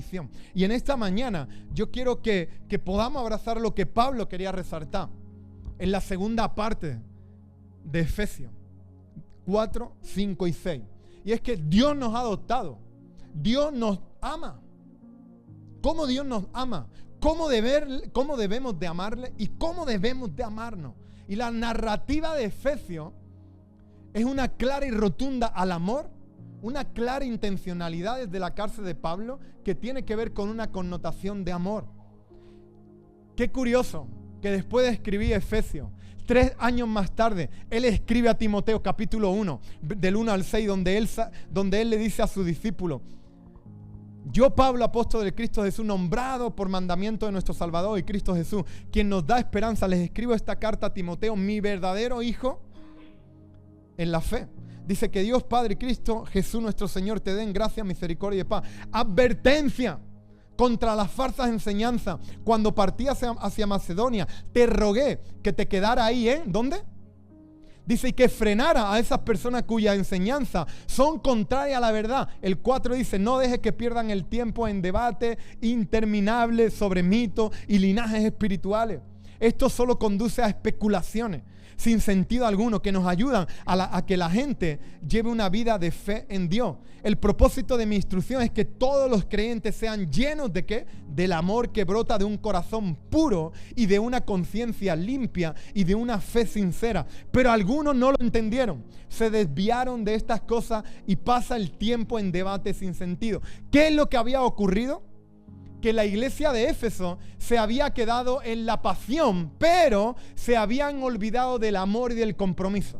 perfección. Y en esta mañana yo quiero que podamos abrazar lo que Pablo quería resaltar en la segunda parte de Efesios 4, 5 y 6. Y es que Dios nos ha adoptado. Dios nos ama. ¿Cómo Dios nos ama? ¿Cómo debemos de amarle? ¿Y cómo debemos de amarnos? Y la narrativa de Efesios es una clara y rotunda al amor, una clara intencionalidad desde la cárcel de Pablo que tiene que ver con una connotación de amor. Qué curioso que después de escribir Efesios, 3 años más tarde, él escribe a Timoteo capítulo 1, del 1 al 6, donde él le dice a su discípulo: yo, Pablo, apóstol de Cristo Jesús, nombrado por mandamiento de nuestro Salvador y Cristo Jesús, quien nos da esperanza, les escribo esta carta a Timoteo, mi verdadero hijo en la fe. Dice que Dios Padre y Cristo Jesús nuestro Señor te den gracia, misericordia y paz. Advertencia contra las falsas enseñanzas. Cuando partí hacia Macedonia, te rogué que te quedara ahí, ¿dónde? Dice, y que frenara a esas personas cuyas enseñanzas son contrarias a la verdad. El 4 dice, no dejes que pierdan el tiempo en debate interminable sobre mitos y linajes espirituales. Esto solo conduce a especulaciones sin sentido alguno que nos ayudan a que la gente lleve una vida de fe en Dios. El propósito de mi instrucción es que todos los creyentes sean llenos ¿de qué? Del amor que brota de un corazón puro y de una conciencia limpia y de una fe sincera. Pero algunos no lo entendieron, se desviaron de estas cosas y pasa el tiempo en debate sin sentido. ¿Qué es lo que había ocurrido? Que la iglesia de Éfeso se había quedado en la pasión, pero se habían olvidado del amor y del compromiso.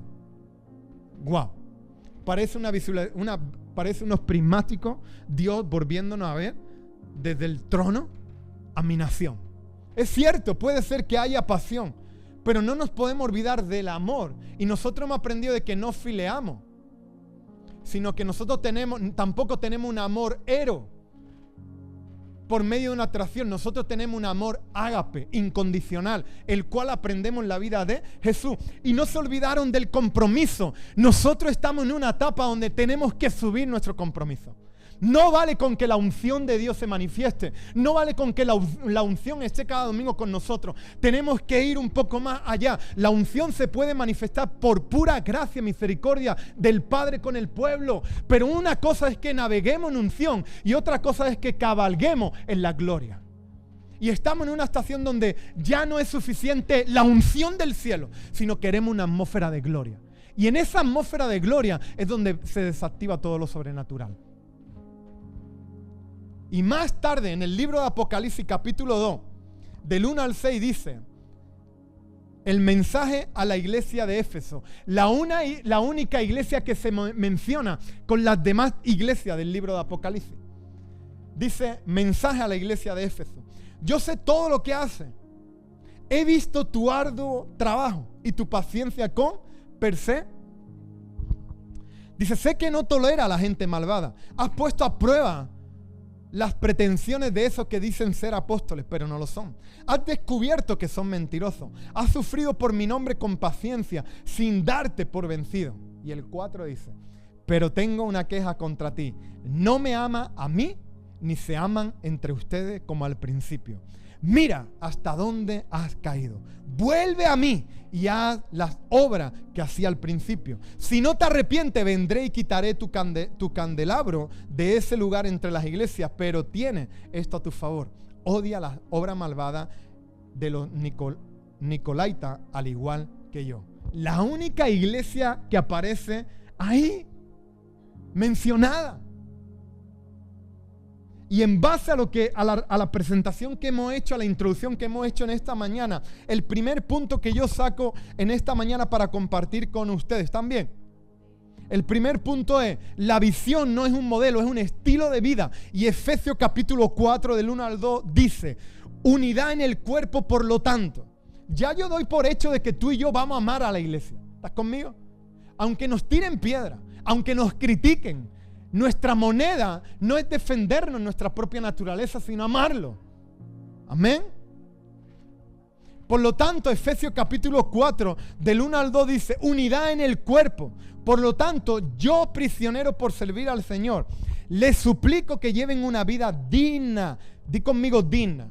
¡Guau! Parece unos prismáticos, Dios volviéndonos a ver desde el trono a mi nación. Es cierto, puede ser que haya pasión, pero no nos podemos olvidar del amor. Y nosotros hemos aprendido de que no fileamos, sino que nosotros tampoco tenemos un amor ero por medio de una atracción. Nosotros tenemos un amor ágape, incondicional, el cual aprendemos en la vida de Jesús. Y no se olvidaron del compromiso. Nosotros estamos en una etapa donde tenemos que subir nuestro compromiso. No vale con que la unción de Dios se manifieste. No vale con que la unción esté cada domingo con nosotros. Tenemos que ir un poco más allá. La unción se puede manifestar por pura gracia y misericordia del Padre con el pueblo. Pero una cosa es que naveguemos en unción y otra cosa es que cabalguemos en la gloria. Y estamos en una estación donde ya no es suficiente la unción del cielo, sino queremos una atmósfera de gloria. Y en esa atmósfera de gloria es donde se desactiva todo lo sobrenatural. Y más tarde, en el libro de Apocalipsis capítulo 2, del 1 al 6 dice, el mensaje a la iglesia de Éfeso, la única iglesia que se menciona con las demás iglesias del libro de Apocalipsis. Dice, mensaje a la iglesia de Éfeso. Yo sé todo lo que hace. He visto tu arduo trabajo y tu paciencia con perseverancia. Dice, sé que no tolera a la gente malvada. Has puesto a prueba las pretensiones de esos que dicen ser apóstoles, pero no lo son. Has descubierto que son mentirosos. Has sufrido por mi nombre con paciencia, sin darte por vencido. Y el 4 dice, pero tengo una queja contra ti. No me ama a mí, ni se aman entre ustedes como al principio. Mira hasta dónde has caído. Vuelve a mí y haz las obras que hacía al principio. Si no te arrepientes, vendré y quitaré tu candelabro de ese lugar entre las iglesias. Pero tiene esto a tu favor: odia las obras malvadas de los nicolaitas, al igual que yo. La única iglesia que aparece ahí mencionada. Y en base a la presentación que hemos hecho, a la introducción que hemos hecho en esta mañana, el primer punto que yo saco en esta mañana para compartir con ustedes también. El primer punto es, la visión no es un modelo, es un estilo de vida. Y Efesios capítulo 4 del 1 al 2 dice, unidad en el cuerpo, por lo tanto. Ya yo doy por hecho de que tú y yo vamos a amar a la iglesia. ¿Estás conmigo? Aunque nos tiren piedra, aunque nos critiquen, nuestra moneda no es defendernos nuestra propia naturaleza, sino amarlo. Amén. Por lo tanto, Efesios capítulo 4, del 1 al 2 dice, unidad en el cuerpo. Por lo tanto, yo, prisionero por servir al Señor, Les suplico que lleven una vida digna. Di conmigo, digna.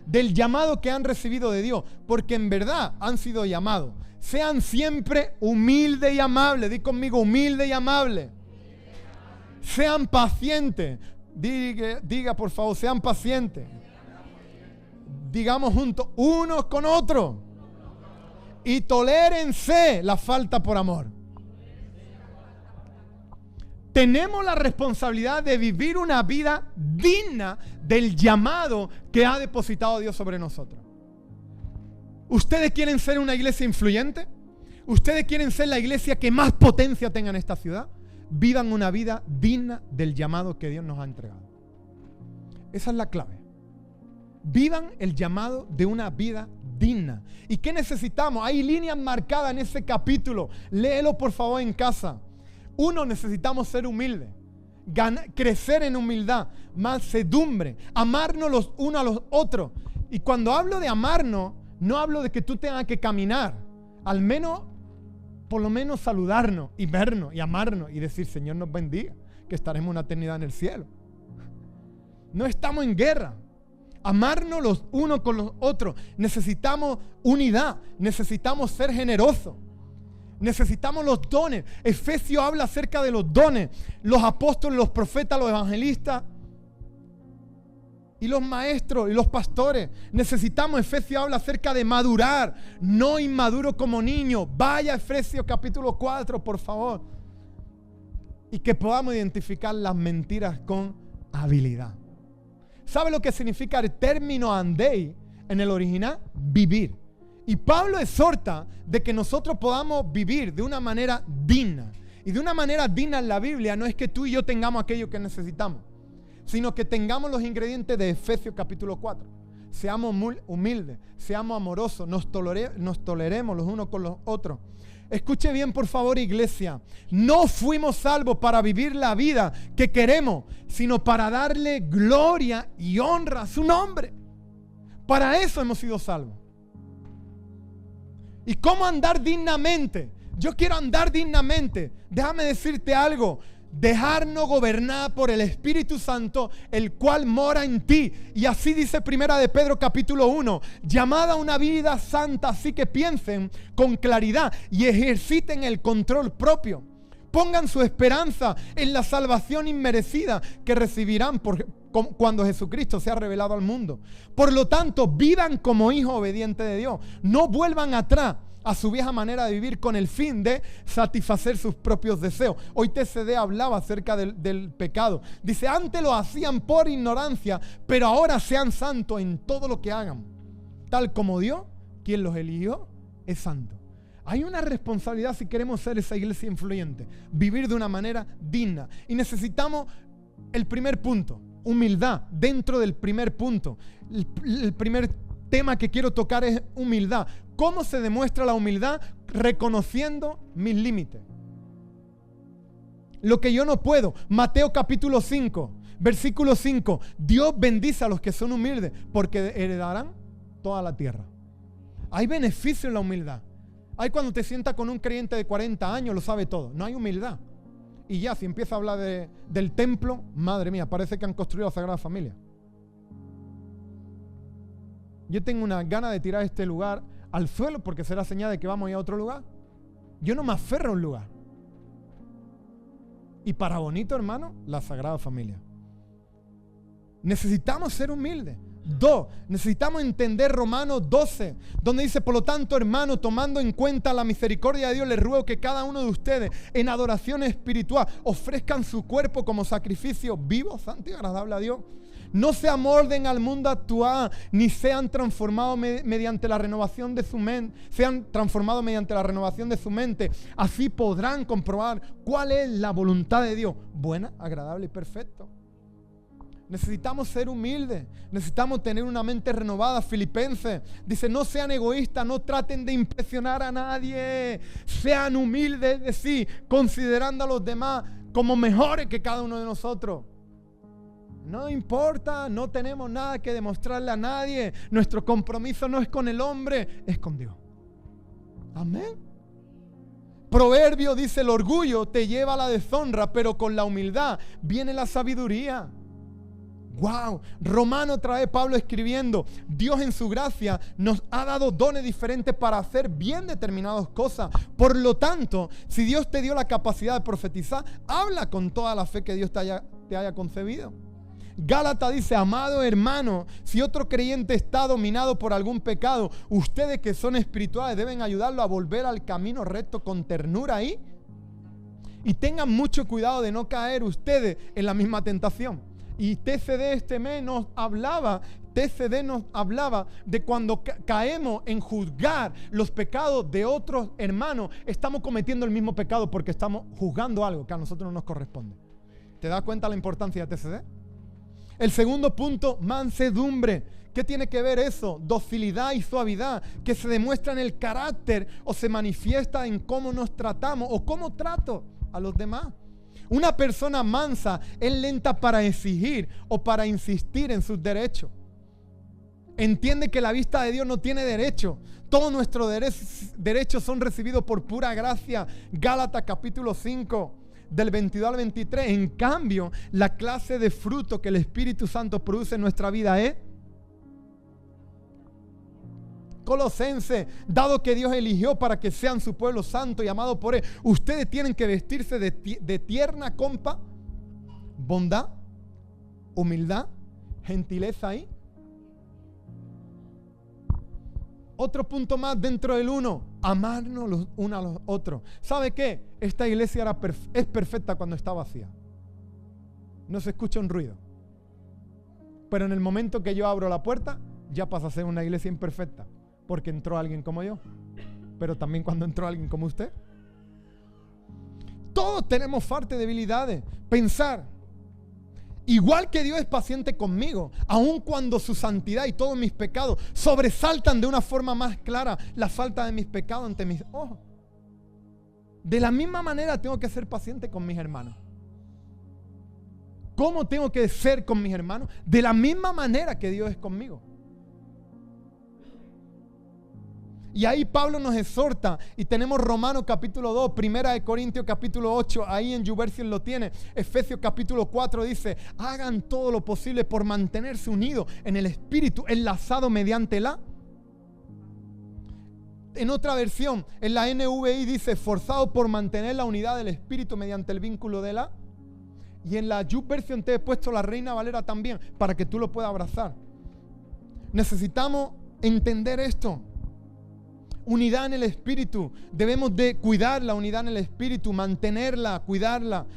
Del llamado que han recibido de Dios. Porque en verdad han sido llamados. Sean siempre humildes y amables. Di conmigo, humilde y amable. Sean pacientes. Diga por favor, sean pacientes. Digamos juntos, unos con otros. Y tolérense la falta por amor. Tenemos la responsabilidad de vivir una vida digna del llamado que ha depositado Dios sobre nosotros. ¿Ustedes quieren ser una iglesia influyente? ¿Ustedes quieren ser la iglesia que más potencia tenga en esta ciudad? Vivan una vida digna del llamado que Dios nos ha entregado. Esa es la clave. Vivan el llamado de una vida digna. ¿Y qué necesitamos? Hay líneas marcadas en ese capítulo. Léelo por favor en casa. Uno, necesitamos ser humildes, crecer en humildad, mansedumbre, amarnos los unos a los otros. Y cuando hablo de amarnos, no hablo de que tú tengas que caminar, al menos, por lo menos saludarnos y vernos y amarnos y decir, Señor nos bendiga, que estaremos una eternidad en el cielo. No estamos en guerra. Amarnos los unos con los otros. Necesitamos unidad, necesitamos ser generosos. Necesitamos los dones. Efesios habla acerca de los dones. Los apóstoles, los profetas, los evangelistas y los maestros y los pastores. Necesitamos, Efesios habla acerca de madurar, no inmaduro como niño. Vaya a Efesios capítulo 4, por favor. Y que podamos identificar las mentiras con habilidad. ¿Sabe lo que significa el término andei en el original? Vivir. Y Pablo exhorta de que nosotros podamos vivir de una manera digna. Y de una manera digna en la Biblia no es que tú y yo tengamos aquello que necesitamos, sino que tengamos los ingredientes de Efesios capítulo 4. Seamos humildes, seamos amorosos, nos toleremos los unos con los otros. Escuche bien por favor, iglesia. No fuimos salvos para vivir la vida que queremos, sino para darle gloria y honra a su nombre. Para eso hemos sido salvos. ¿Y cómo andar dignamente? Yo quiero andar dignamente. Déjame decirte algo. Dejarnos gobernar por el Espíritu Santo, el cual mora en ti. Y así dice Primera de Pedro capítulo 1. Llamada a una vida santa, así que piensen con claridad y ejerciten el control propio. Pongan su esperanza en la salvación inmerecida que recibirán cuando Jesucristo sea revelado al mundo. Por lo tanto, vivan como hijos obedientes de Dios. No vuelvan atrás a su vieja manera de vivir con el fin de satisfacer sus propios deseos. Hoy TCD hablaba acerca del pecado. Dice, antes lo hacían por ignorancia, pero ahora sean santos en todo lo que hagan. Tal como Dios, quien los eligió, es santo. Hay una responsabilidad si queremos ser esa iglesia influyente, vivir de una manera digna. Y necesitamos el primer punto, humildad. Dentro del primer punto, el primer tema que quiero tocar es humildad. ¿Cómo se demuestra la humildad? Reconociendo mis límites. Lo que yo no puedo. Mateo capítulo 5, versículo 5. Dios bendice a los que son humildes porque heredarán toda la tierra. Hay beneficio en la humildad. Hay cuando te sientas con un creyente de 40 años, lo sabe todo. No hay humildad. Y ya, si empieza a hablar del templo, madre mía, parece que han construido la Sagrada Familia. Yo tengo una gana de tirar este lugar al suelo porque será señal de que vamos a ir a otro lugar. Yo no me aferro a un lugar. Y para bonito, hermano, la Sagrada Familia. Necesitamos ser humildes. 2. Necesitamos entender Romanos 12, donde dice, por lo tanto, hermano, tomando en cuenta la misericordia de Dios, les ruego que cada uno de ustedes en adoración espiritual ofrezcan su cuerpo como sacrificio vivo, santo y agradable a Dios. No se amolden al mundo actual, ni sean transformados mediante la renovación de su mente. Así podrán comprobar cuál es la voluntad de Dios, buena, agradable y perfecta. Necesitamos ser humildes, necesitamos tener una mente renovada. Filipenses dice, no sean egoístas, no traten de impresionar a nadie, sean humildes de sí, considerando a los demás como mejores que cada uno de nosotros. No importa, no tenemos nada que demostrarle a nadie. Nuestro compromiso no es con el hombre, es con Dios. Amén. Proverbio dice: el orgullo te lleva a la deshonra, pero con la humildad viene la sabiduría. Wow. Romano otra vez Pablo escribiendo: Dios en su gracia nos ha dado dones diferentes para hacer bien determinadas cosas. Por lo tanto, si Dios te dio la capacidad de profetizar, habla con toda la fe que Dios te haya concebido. Gálatas dice: amado hermano, si otro creyente está dominado por algún pecado, ustedes que son espirituales deben ayudarlo a volver al camino recto con ternura y tengan mucho cuidado de no caer ustedes en la misma tentación. Y TCD este mes nos hablaba de cuando caemos en juzgar los pecados de otros hermanos, estamos cometiendo el mismo pecado porque estamos juzgando algo que a nosotros no nos corresponde. ¿Te das cuenta la importancia de TCD? El segundo punto: mansedumbre. ¿Qué tiene que ver eso? Docilidad y suavidad, que se demuestra en el carácter o se manifiesta en cómo nos tratamos o cómo trato a los demás. Una persona mansa es lenta para exigir o para insistir en sus derechos. Entiende que la vista de Dios no tiene derecho. Todos nuestros derechos son recibidos por pura gracia. Gálatas capítulo 5, del 22 al 23. En cambio, la clase de fruto que el Espíritu Santo produce en nuestra vida es Colosenses: dado que Dios eligió para que sean su pueblo santo y amado por Él, ustedes tienen que vestirse de tierna compa, bondad, humildad, gentileza y otro punto más dentro del uno: amarnos los unos a los otros. ¿Sabe qué? Esta iglesia es perfecta cuando está vacía. No se escucha un ruido. Pero en el momento que yo abro la puerta, ya pasa a ser una iglesia imperfecta. Porque entró alguien como yo, pero también cuando entró alguien como usted. Todos tenemos falta de debilidades. Pensar: igual que Dios es paciente conmigo, aun cuando su santidad y todos mis pecados sobresaltan de una forma más clara la falta de mis pecados ante mis ojos, de la misma manera tengo que ser paciente con mis hermanos. ¿Cómo tengo que ser con mis hermanos? De la misma manera que Dios es conmigo. Y ahí Pablo nos exhorta, y tenemos Romanos capítulo 2, Primera de Corintios capítulo 8, ahí en YouVersion lo tiene. Efesios capítulo 4 dice: hagan todo lo posible por mantenerse unidos en el Espíritu, enlazado mediante la... En otra versión, en la NVI dice: esforzado por mantener la unidad del Espíritu mediante el vínculo de la... Y en la YouVersion te he puesto la Reina Valera también, para que tú lo puedas abrazar. Necesitamos entender esto. Unidad en el Espíritu. Debemos de cuidar la unidad en el Espíritu, mantenerla, cuidarla.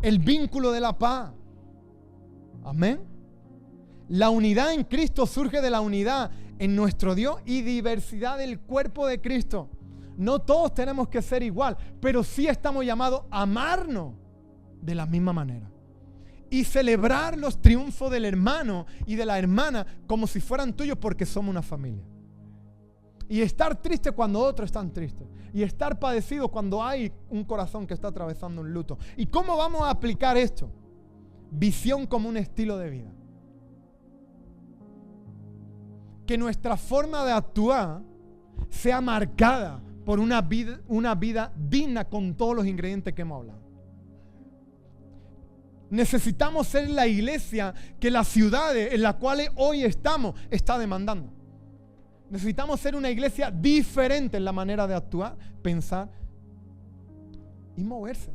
El vínculo de la paz. Amén. La unidad en Cristo surge de la unidad en nuestro Dios y diversidad del cuerpo de Cristo. No todos tenemos que ser igual, pero sí estamos llamados a amarnos de la misma manera. Y celebrar los triunfos del hermano y de la hermana como si fueran tuyos, porque somos una familia. Y estar triste cuando otros están tristes. Y estar padecido cuando hay un corazón que está atravesando un luto. ¿Y cómo vamos a aplicar esto? Visión como un estilo de vida. Que nuestra forma de actuar sea marcada por una vida digna con todos los ingredientes que hemos hablado. Necesitamos ser la iglesia que las ciudades en las cuales hoy estamos está demandando. Necesitamos ser una iglesia diferente en la manera de actuar, pensar y moverse.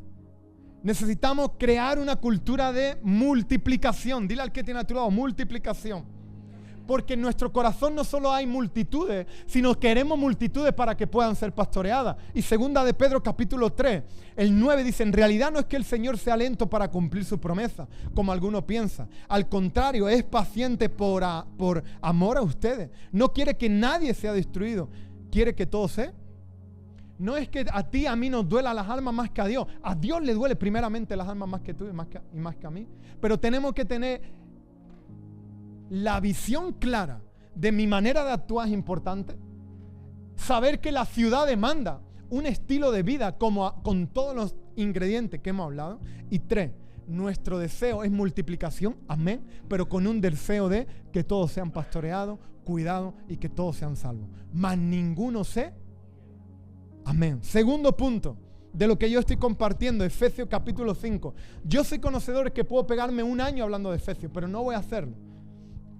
Necesitamos crear una cultura de multiplicación. Dile al que tiene a tu lado: multiplicación. Porque en nuestro corazón no solo hay multitudes, sino queremos multitudes para que puedan ser pastoreadas. Y segunda de Pedro capítulo 3, el 9 dice: en realidad no es que el Señor sea lento para cumplir su promesa, como alguno piensa. Al contrario, es paciente por amor a ustedes. No quiere que nadie sea destruido, quiere que todo sea. No es que a ti y a mí nos duela las almas más que a Dios. A Dios le duele primeramente las almas más que tú y más que a mí. Pero tenemos que tener la visión clara de mi manera de actuar. Es importante. Saber que la ciudad demanda un estilo de vida con todos los ingredientes que hemos hablado. Y 3, nuestro deseo es multiplicación, amén, pero con un deseo de que todos sean pastoreados, cuidados y que todos sean salvos. Mas ninguno se Amén. Segundo punto de lo que yo estoy compartiendo, Efesios capítulo 5. Yo soy conocedor que puedo pegarme un año hablando de Efesios, pero no voy a hacerlo.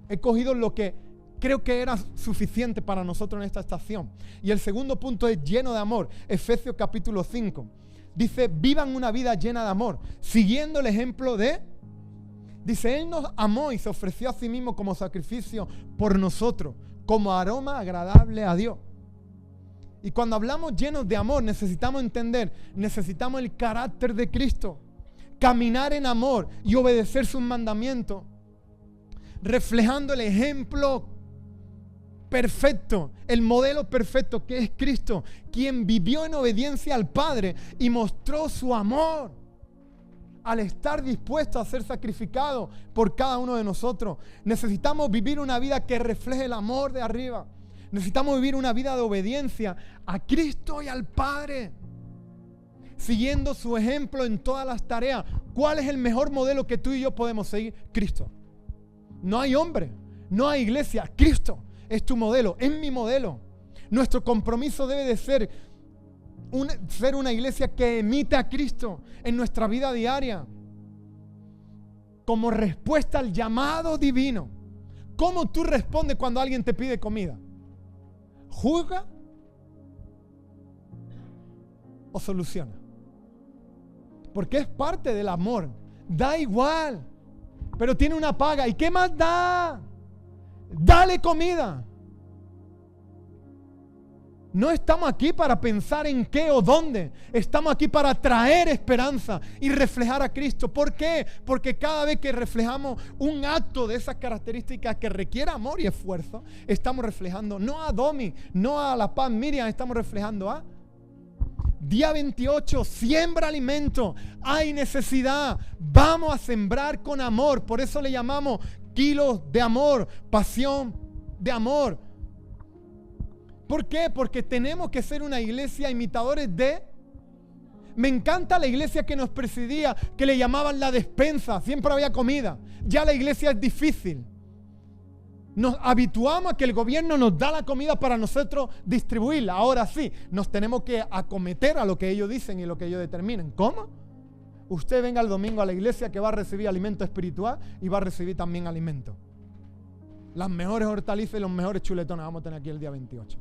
He cogido lo que creo que era suficiente para nosotros en esta estación. Y el segundo punto es lleno de amor. Efesios capítulo 5. Dice, vivan una vida llena de amor, siguiendo el ejemplo de... Dice, Él nos amó y se ofreció a sí mismo como sacrificio por nosotros, como aroma agradable a Dios. Y cuando hablamos llenos de amor, necesitamos entender, necesitamos el carácter de Cristo, caminar en amor y obedecer sus mandamientos, reflejando el ejemplo perfecto, el modelo perfecto que es Cristo, quien vivió en obediencia al Padre y mostró su amor al estar dispuesto a ser sacrificado por cada uno de nosotros. Necesitamos vivir una vida que refleje el amor de arriba. Necesitamos vivir una vida de obediencia a Cristo y al Padre, siguiendo su ejemplo en todas las tareas. ¿Cuál es el mejor modelo que tú y yo podemos seguir? Cristo. No hay hombre, no hay iglesia. Cristo es tu modelo, es mi modelo. Nuestro compromiso debe de ser una iglesia que emite a Cristo en nuestra vida diaria como respuesta al llamado divino. ¿Cómo tú respondes cuando alguien te pide comida? ¿Juzga o soluciona? Porque es parte del amor. Da igual, pero tiene una paga. ¿Y qué más da? Dale comida. No estamos aquí para pensar en qué o dónde. Estamos aquí para traer esperanza y reflejar a Cristo. ¿Por qué? Porque cada vez que reflejamos un acto de esas características que requiere amor y esfuerzo, estamos reflejando no a Domi, no a La Paz Miriam, estamos reflejando a... Día 28, siembra alimento. Hay necesidad. Vamos a sembrar con amor. Por eso le llamamos kilos de amor, pasión de amor. ¿Por qué? Porque tenemos que ser una iglesia imitadores de... Me encanta la iglesia que nos presidía, que le llamaban la despensa. Siempre había comida. Ya la iglesia es difícil. Nos habituamos a que el gobierno nos da la comida para nosotros distribuirla. Ahora sí, nos tenemos que acometer a lo que ellos dicen y lo que ellos determinen. ¿Cómo? Usted venga el domingo a la iglesia que va a recibir alimento espiritual y va a recibir también alimento. Las mejores hortalizas y los mejores chuletones vamos a tener aquí el día 28.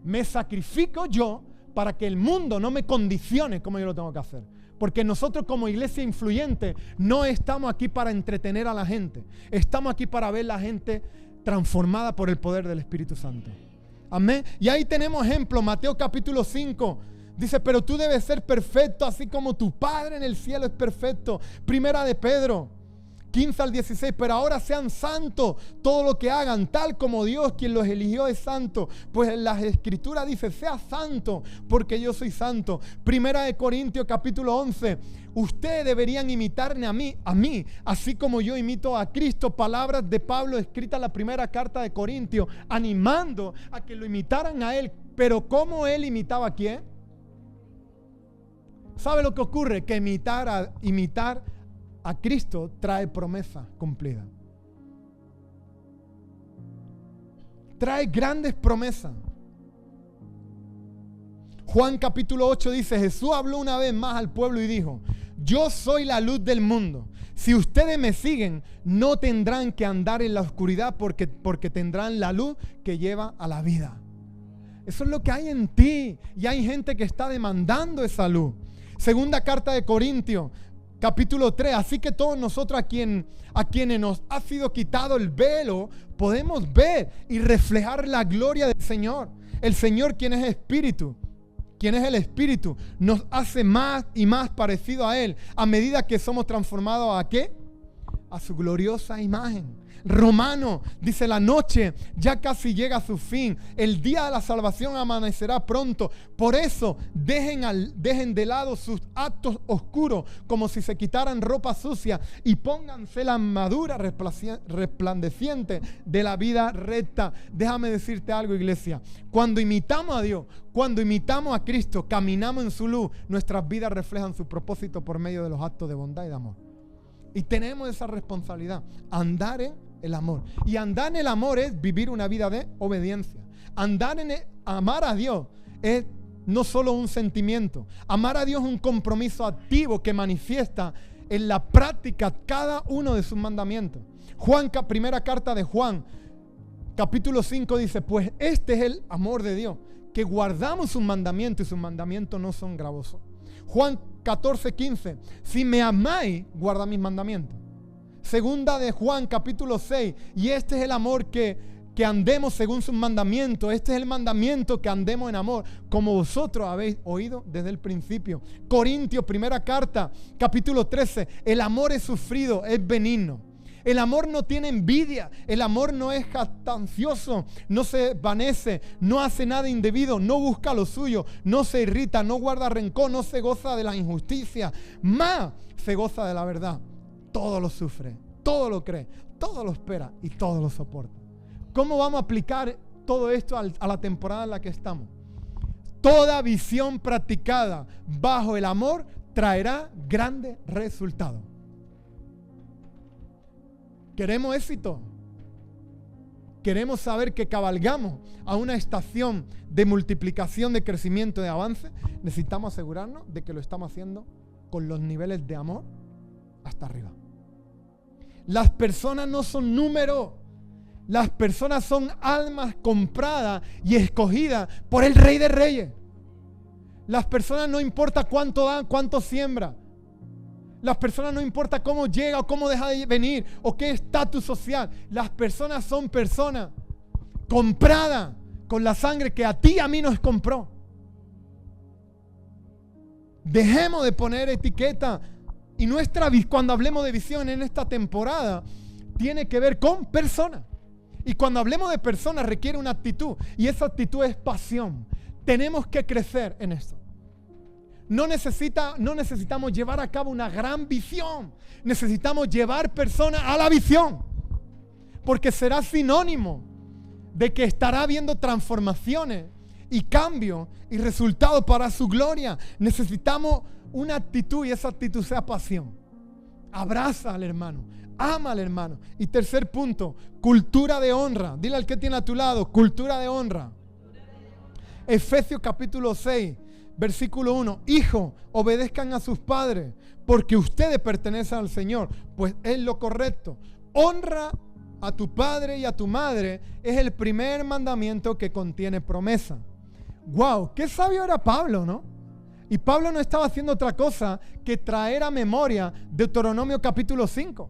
Me sacrifico yo para que el mundo no me condicione como yo lo tengo que hacer. Porque nosotros como iglesia influyente no estamos aquí para entretener a la gente. Estamos aquí para ver la gente transformada por el poder del Espíritu Santo. Amén. Y ahí tenemos ejemplo. Mateo capítulo 5. Dice, pero tú debes ser perfecto así como tu Padre en el cielo es perfecto. Primera de Pedro 15 al 16, pero ahora sean santos todo lo que hagan, tal como Dios quien los eligió es santo. Pues en las escrituras dice, sea santo porque yo soy santo. Primera de Corintios capítulo 11, ustedes deberían imitarme a mí, así como yo imito a Cristo. Palabras de Pablo escritas en la primera carta de Corintios, animando a que lo imitaran a él. Pero ¿cómo él imitaba a quién? ¿Sabe lo que ocurre? Que imitar a Cristo trae promesa cumplida. Trae grandes promesas. Juan capítulo 8 dice, Jesús habló una vez más al pueblo y dijo, yo soy la luz del mundo. Si ustedes me siguen, no tendrán que andar en la oscuridad porque tendrán la luz que lleva a la vida. Eso es lo que hay en ti. Y hay gente que está demandando esa luz. Segunda carta de Corintios capítulo 3, así que todos nosotros a quienes nos ha sido quitado el velo, podemos ver y reflejar la gloria del Señor. El Señor, quien es Espíritu, quien es el Espíritu, nos hace más y más parecido a Él, a medida que somos transformados ¿a qué? A su gloriosa imagen. Romano dice, la noche ya casi llega a su fin, el día de la salvación amanecerá pronto. Por eso dejen de lado sus actos oscuros como si se quitaran ropa sucia y pónganse la armadura resplandeciente de la vida recta. Déjame decirte algo, iglesia, cuando imitamos a Dios, cuando imitamos a Cristo, caminamos en su luz, nuestras vidas reflejan su propósito por medio de los actos de bondad y de amor. Y tenemos esa responsabilidad, andar en el amor. Y andar en el amor es vivir una vida de obediencia. Amar a Dios es no solo un sentimiento. Amar a Dios es un compromiso activo que manifiesta en la práctica cada uno de sus mandamientos. Primera carta de Juan, capítulo 5 dice, pues este es el amor de Dios, que guardamos sus mandamientos y sus mandamientos no son gravosos. Juan 14:15, si me amáis, guarda mis mandamientos. Segunda de Juan, capítulo 6, y este es el amor que andemos según sus mandamientos. Este es el mandamiento, que andemos en amor, como vosotros habéis oído desde el principio. Corintios, primera carta, capítulo 13, el amor es sufrido, es benigno. El amor no tiene envidia, el amor no es jactancioso, no se vanece, no hace nada indebido, no busca lo suyo, no se irrita, no guarda rencor, no se goza de la injusticia, más se goza de la verdad. Todo lo sufre, todo lo cree, todo lo espera y todo lo soporta. ¿Cómo vamos a aplicar todo esto a la temporada en la que estamos? Toda visión practicada bajo el amor traerá grandes resultados. ¿Queremos éxito? ¿Queremos saber que cabalgamos a una estación de multiplicación, de crecimiento, de avance? Necesitamos asegurarnos de que lo estamos haciendo con los niveles de amor hasta arriba. Las personas no son números. Las personas son almas compradas y escogidas por el Rey de Reyes. Las personas no importa cuánto dan, cuánto siembra. Las personas no importa cómo llega o cómo deja de venir o qué estatus social. Las personas son personas compradas con la sangre que a ti y a mí nos compró. Dejemos de poner etiqueta. Y cuando hablemos de visión en esta temporada, tiene que ver con personas. Y cuando hablemos de personas requiere una actitud. Y esa actitud es pasión. Tenemos que crecer en esto. No necesitamos llevar a cabo una gran visión. Necesitamos llevar personas a la visión. Porque será sinónimo de que estará habiendo transformaciones y cambios y resultados para su gloria. Necesitamos una actitud y esa actitud sea pasión. Abraza al hermano. Ama al hermano. Y tercer punto, cultura de honra. Dile al que tiene a tu lado, cultura de honra. Efesios capítulo 6, versículo 1. Hijos, obedezcan a sus padres, porque ustedes pertenecen al Señor, pues es lo correcto. Honra a tu padre y a tu madre es el primer mandamiento que contiene promesa. Wow, qué sabio era Pablo, ¿no? Y Pablo no estaba haciendo otra cosa que traer a memoria Deuteronomio capítulo 5.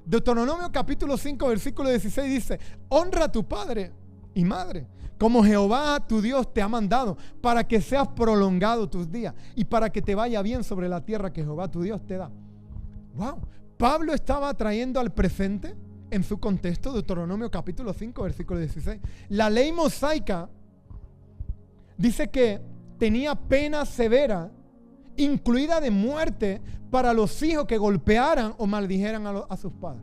Deuteronomio capítulo 5, versículo 16 dice, honra a tu padre y madre, como Jehová tu Dios te ha mandado, para que seas prolongado tus días y para que te vaya bien sobre la tierra que Jehová tu Dios te da. Wow, Pablo estaba trayendo al presente, en su contexto, Deuteronomio capítulo 5, versículo 16. La ley mosaica dice que tenía pena severa, incluida de muerte, para los hijos que golpearan o maldijeran a sus padres.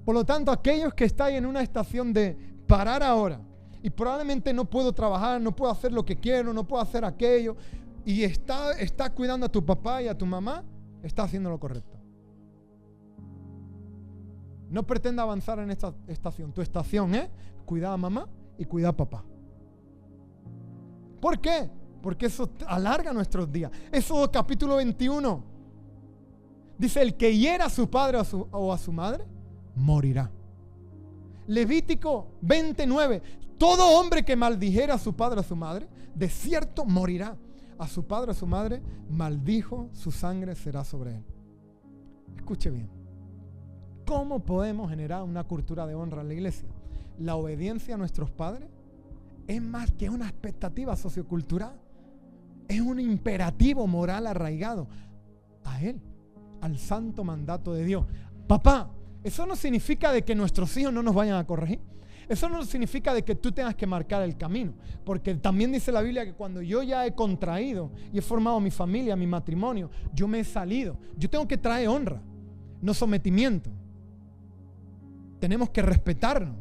Por lo tanto, aquellos que estáis en una estación de parar ahora, y probablemente no puedo trabajar, no puedo hacer lo que quiero, no puedo hacer aquello, y está cuidando a tu papá y a tu mamá, está haciendo lo correcto. No pretenda avanzar en esta estación. Tu estación es cuidar a mamá y cuidar a papá. ¿Por qué? Porque eso alarga nuestros días. Éxodo capítulo 21 dice, el que hiera a su padre o a su madre, morirá. Levítico 29, todo hombre que maldijera a su padre o a su madre, de cierto morirá. A su padre o a su madre maldijo, su sangre será sobre él. Escuche bien. ¿Cómo podemos generar una cultura de honra en la iglesia? La obediencia a nuestros padres es más que una expectativa sociocultural. Es un imperativo moral arraigado a Él, al santo mandato de Dios. Papá, eso no significa de que nuestros hijos no nos vayan a corregir. Eso no significa de que tú tengas que marcar el camino. Porque también dice la Biblia que cuando yo ya he contraído y he formado mi familia, mi matrimonio, yo me he salido. Yo tengo que traer honra, no sometimiento. Tenemos que respetarnos.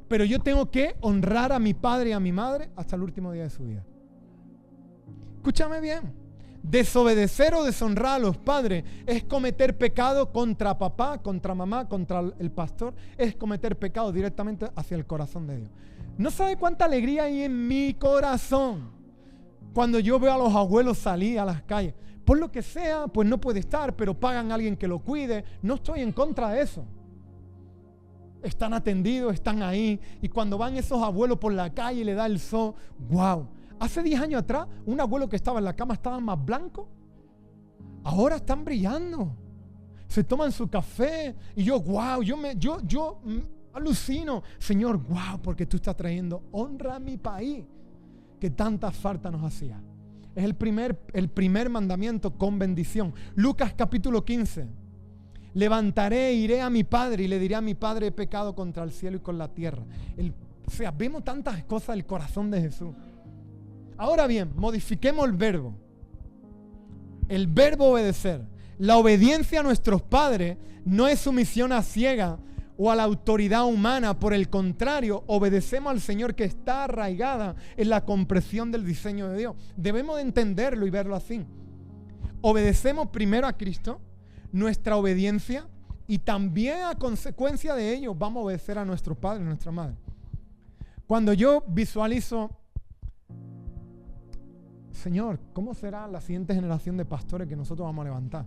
Pero yo tengo que honrar a mi padre y a mi madre hasta el último día de su vida. Escúchame bien. Desobedecer o deshonrar a los padres es cometer pecado contra papá, contra mamá, contra el pastor. Es cometer pecado directamente hacia el corazón de Dios. No sabe cuánta alegría hay en mi corazón cuando yo veo a los abuelos salir a las calles. Por lo que sea, pues no puede estar, pero pagan a alguien que lo cuide. No estoy en contra de eso. Están atendidos, están ahí. Y cuando van esos abuelos por la calle y le da el sol, wow. Hace 10 años atrás, un abuelo que estaba en la cama estaba más blanco. Ahora están brillando. Se toman su café. Y yo, wow, yo alucino. Señor, wow, porque tú estás trayendo honra a mi país, que tanta falta nos hacía. Es el primer mandamiento con bendición. Lucas capítulo 15. Levantaré, iré a mi padre y le diré a mi padre: he pecado contra el cielo y con la tierra. O sea, vemos tantas cosas del corazón de Jesús. Ahora bien, modifiquemos el verbo. El verbo obedecer. La obediencia a nuestros padres no es sumisión a ciega o a la autoridad humana. Por el contrario, obedecemos al Señor, que está arraigada en la comprensión del diseño de Dios. Debemos de entenderlo y verlo así. Obedecemos primero a Cristo, nuestra obediencia, y también a consecuencia de ello vamos a obedecer a nuestro padre y nuestra madre. Cuando yo visualizo, Señor, ¿cómo será la siguiente generación de pastores que nosotros vamos a levantar?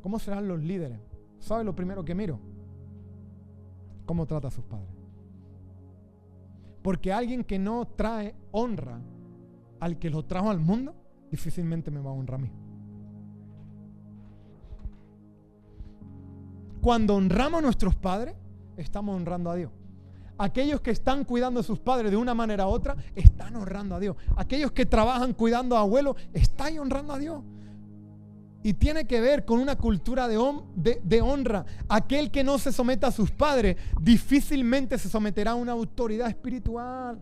¿Cómo serán los líderes? ¿Sabe lo primero que miro? ¿Cómo trata a sus padres? Porque alguien que no trae honra al que lo trajo al mundo, difícilmente me va a honrar a mí. Cuando honramos a nuestros padres, estamos honrando a Dios. Aquellos que están cuidando a sus padres de una manera u otra, están honrando a Dios. Aquellos que trabajan cuidando a abuelos, están honrando a Dios. Y tiene que ver con una cultura de honra. Aquel que no se someta a sus padres, difícilmente se someterá a una autoridad espiritual.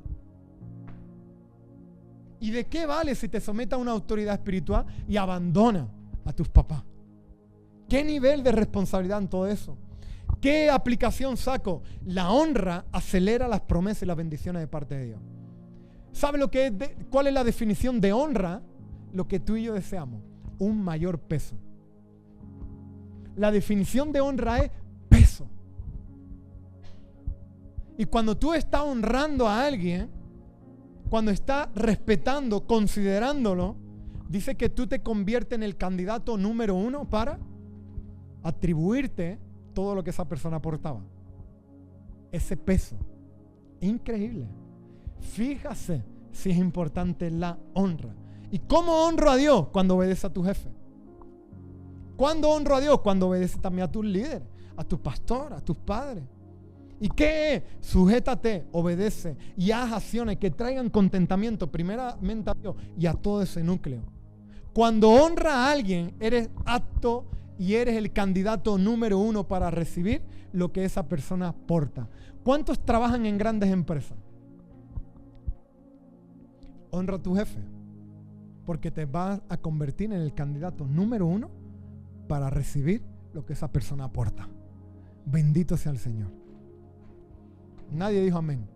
¿Y de qué vale si te sometes a una autoridad espiritual y abandonas a tus papás? ¿Qué nivel de responsabilidad en todo eso? ¿Qué aplicación saco? La honra acelera las promesas y las bendiciones de parte de Dios. ¿Sabe lo que es cuál es la definición de honra? Lo que tú y yo deseamos: un mayor peso. La definición de honra es peso. Y cuando tú estás honrando a alguien, cuando estás respetando, considerándolo, dice que tú te conviertes en el candidato número 1 para atribuirte todo lo que esa persona aportaba. Ese peso. Increíble. Fíjase si es importante la honra. ¿Y cómo honro a Dios? Cuando obedece a tu jefe. ¿Cuándo honro a Dios? Cuando obedece también a tus líderes, a tu pastor, a tus padres. ¿Y qué es? Sujétate, obedece y haz acciones que traigan contentamiento primeramente a Dios y a todo ese núcleo. Cuando honras a alguien, eres apto y eres el candidato número 1 para recibir lo que esa persona aporta. ¿Cuántos trabajan en grandes empresas? Honra a tu jefe, porque te vas a convertir en el candidato número 1 para recibir lo que esa persona aporta. Bendito sea el Señor. Nadie dijo amén.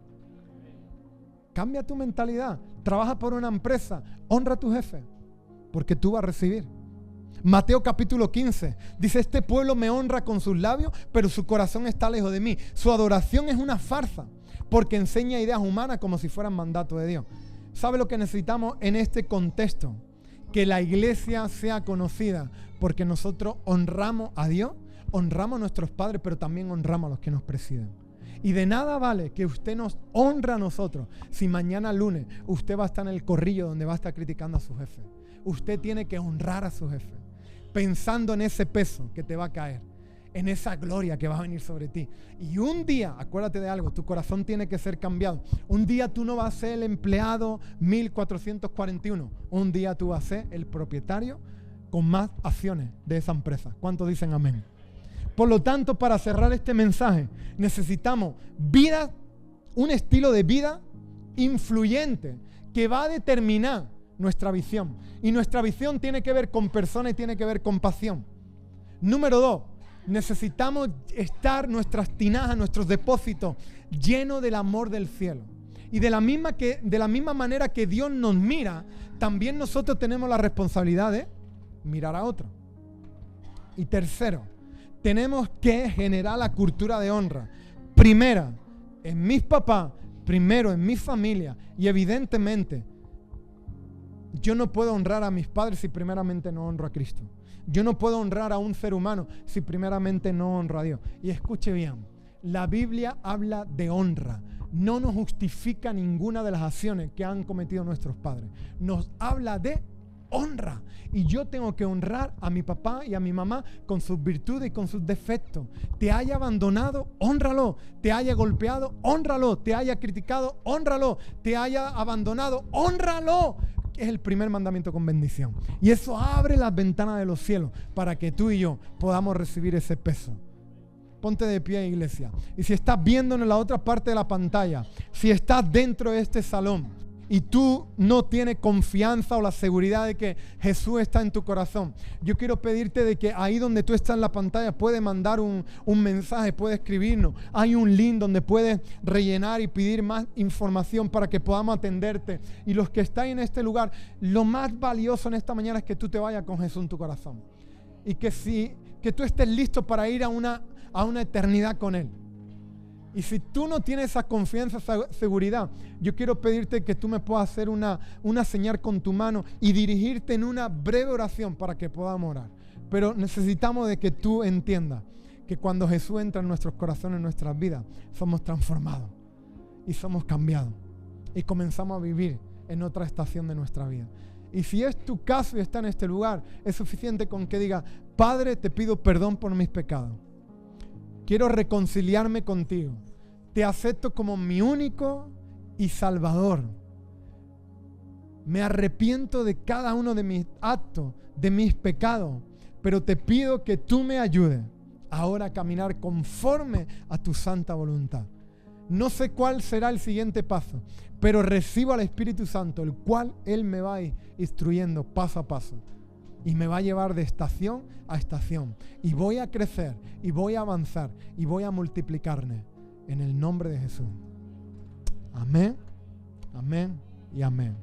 Cambia tu mentalidad. Trabaja por una empresa. Honra a tu jefe, porque tú vas a recibir. Mateo capítulo 15 dice: este pueblo me honra con sus labios, pero su corazón está lejos de mí. Su adoración es una farsa, porque enseña ideas humanas como si fueran mandato de Dios. ¿Sabe lo que necesitamos en este contexto? Que la iglesia sea conocida porque nosotros honramos a Dios, honramos a nuestros padres, pero también honramos a los que nos presiden. Y de nada vale que usted nos honre a nosotros si mañana lunes usted va a estar en el corrillo donde va a estar criticando a su jefe. Usted tiene que honrar a su jefe, pensando en ese peso que te va a caer, en esa gloria que va a venir sobre ti. Y un día, acuérdate de algo, tu corazón tiene que ser cambiado. Un día tú no vas a ser el empleado 1441. Un día tú vas a ser el propietario con más acciones de esa empresa. ¿Cuántos dicen amén? Por lo tanto, para cerrar este mensaje, necesitamos vida, un estilo de vida influyente que va a determinar nuestra visión. Y nuestra visión tiene que ver con personas y tiene que ver con pasión. Número 2, necesitamos estar nuestras tinajas, nuestros depósitos llenos del amor del cielo. Y de la misma manera que Dios nos mira, también nosotros tenemos la responsabilidad de mirar a otro. Y tercero, tenemos que generar la cultura de honra. Primera, en mis papás, primero en mi familia, y evidentemente yo no puedo honrar a mis padres si primeramente no honro a Cristo. Yo no puedo honrar a un ser humano si primeramente no honro a Dios. Y escuche bien, la Biblia habla de honra. No nos justifica ninguna de las acciones que han cometido nuestros padres. Nos habla de honra. Y yo tengo que honrar a mi papá y a mi mamá con sus virtudes y con sus defectos. Te haya abandonado, hónralo. Te haya golpeado, hónralo. Te haya criticado, hónralo. Te haya abandonado, hónralo. Es el primer mandamiento con bendición. Y eso abre las ventanas de los cielos para que tú y yo podamos recibir ese peso. Ponte de pie, iglesia. Y si estás viéndonos en la otra parte de la pantalla, si estás dentro de este salón y tú no tienes confianza o la seguridad de que Jesús está en tu corazón, yo quiero pedirte de que ahí donde tú estás en la pantalla puedes mandar un mensaje, puedes escribirnos. Hay un link donde puedes rellenar y pedir más información para que podamos atenderte. Y los que están en este lugar, lo más valioso en esta mañana es que tú te vayas con Jesús en tu corazón. Y que tú estés listo para ir a una eternidad con Él. Y si tú no tienes esa confianza, esa seguridad, yo quiero pedirte que tú me puedas hacer una señal con tu mano y dirigirte en una breve oración para que podamos orar. Pero necesitamos de que tú entiendas que cuando Jesús entra en nuestros corazones, en nuestras vidas, somos transformados y somos cambiados y comenzamos a vivir en otra estación de nuestra vida. Y si es tu caso y está en este lugar, es suficiente con que diga: Padre, te pido perdón por mis pecados. Quiero reconciliarme contigo. Te acepto como mi único y salvador. Me arrepiento de cada uno de mis actos, de mis pecados, pero te pido que tú me ayudes ahora a caminar conforme a tu santa voluntad. No sé cuál será el siguiente paso, pero recibo al Espíritu Santo, el cual Él me va instruyendo paso a paso. Y me va a llevar de estación a estación. Y voy a crecer, y voy a avanzar, y voy a multiplicarme en el nombre de Jesús. Amén, amén y amén.